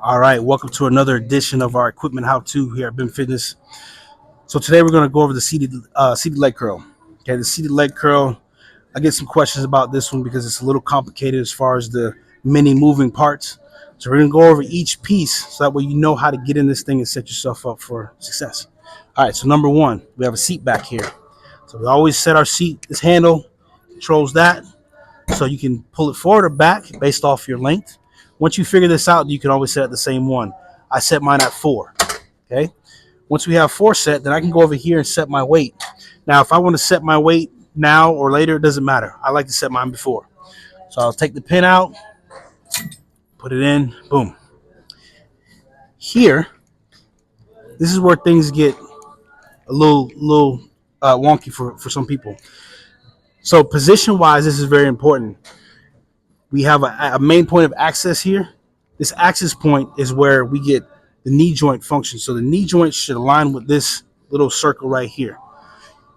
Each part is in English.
All right, welcome to another edition of our equipment how-to here at BIM Fitness. So today we're going to go over the seated leg curl. Okay, the seated leg curl. I get some questions about this one because it's a little complicated as far as the many moving parts. So we're going to go over each piece so that way you know how to get in this thing and set yourself up for success. All right, so number one, we have a seat back here. So we always set our seat. This handle controls that, so you can pull it forward or back based off your length. Once you figure this out, you can always set the same one. I set mine at 4. Okay. Once we have 4 set, then I can go over here and set my weight. Now, if I want to set my weight now or later, it doesn't matter. I like to set mine before. So I'll take the pin out, put it in, boom. Here, this is where things get a little wonky for some people. So position-wise, this is very important. We have a main point of access here. This access point is where we get the knee joint function. So the knee joint should align with this little circle right here.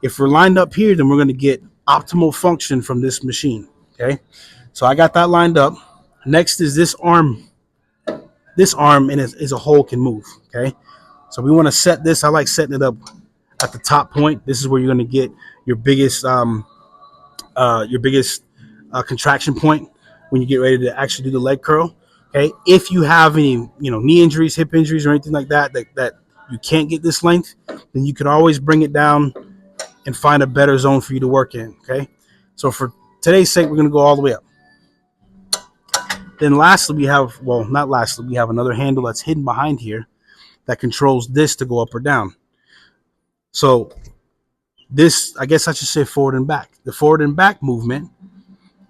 If we're lined up here, then we're going to get optimal function from this machine. Okay, so I got that lined up. Next is this arm. This arm in as a whole can move. Okay, so we want to set this. I like setting it up at the top point. This is where you're going to get your biggest contraction point when you get ready to actually do the leg curl. Okay, if you have any knee injuries, hip injuries, or anything like that you can't get this length, then you can always bring it down and find a better zone for you to work in. Okay, so for today's sake, we're going to go all the way up. Then lastly, we have, well, not lastly, we have another handle that's hidden behind here that controls this to go up or down. So this, I guess I should say forward and back. The forward and back movement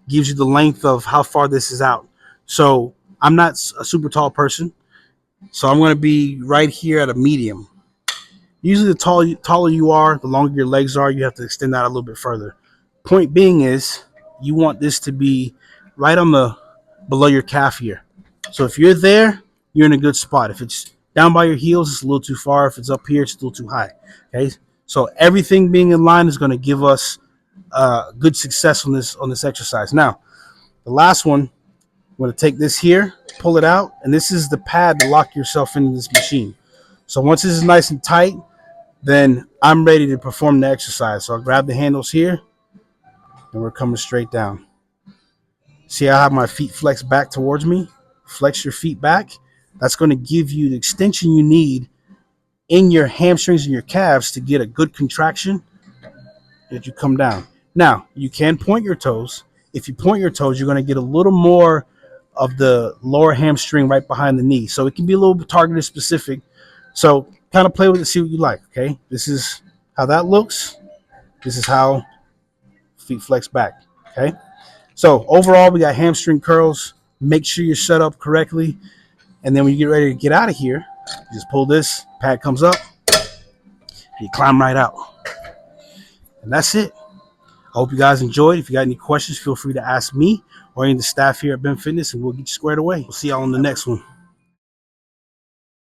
gives you the length of how far this is out. So I'm not a super tall person, so I'm going to be right here at a medium. Usually the taller you are, the longer your legs are, you have to extend that a little bit further. Point being is you want this to be right on the below your calf here. So if you're there, you're in a good spot. If it's down by your heels, it's a little too far. If it's up here, it's a little too high. Okay, so everything being in line is going to give us good success on this exercise. Now, the last one, I'm going to take this here, pull it out, and this is the pad to lock yourself into this machine. So once this is nice and tight, then I'm ready to perform the exercise. So I'll grab the handles here, and we're coming straight down. See how I have my feet flexed back towards me? Flex your feet back. That's going to give you the extension you need in your hamstrings and your calves to get a good contraction as you come down. Now, you can point your toes. If you point your toes, you're going to get a little more of the lower hamstring right behind the knee. So it can be a little bit targeted specific. So kind of play with it, see what you like, okay? This is how that looks. This is how feet flex back, okay? So overall, we got hamstring curls. Make sure you're set up correctly. And then when you get ready to get out of here, you just pull this, pad comes up, you climb right out. And that's it. I hope you guys enjoyed. If you got any questions, feel free to ask me or any of the staff here at BIM Fitness, and we'll get you squared away. We'll see y'all on the next one.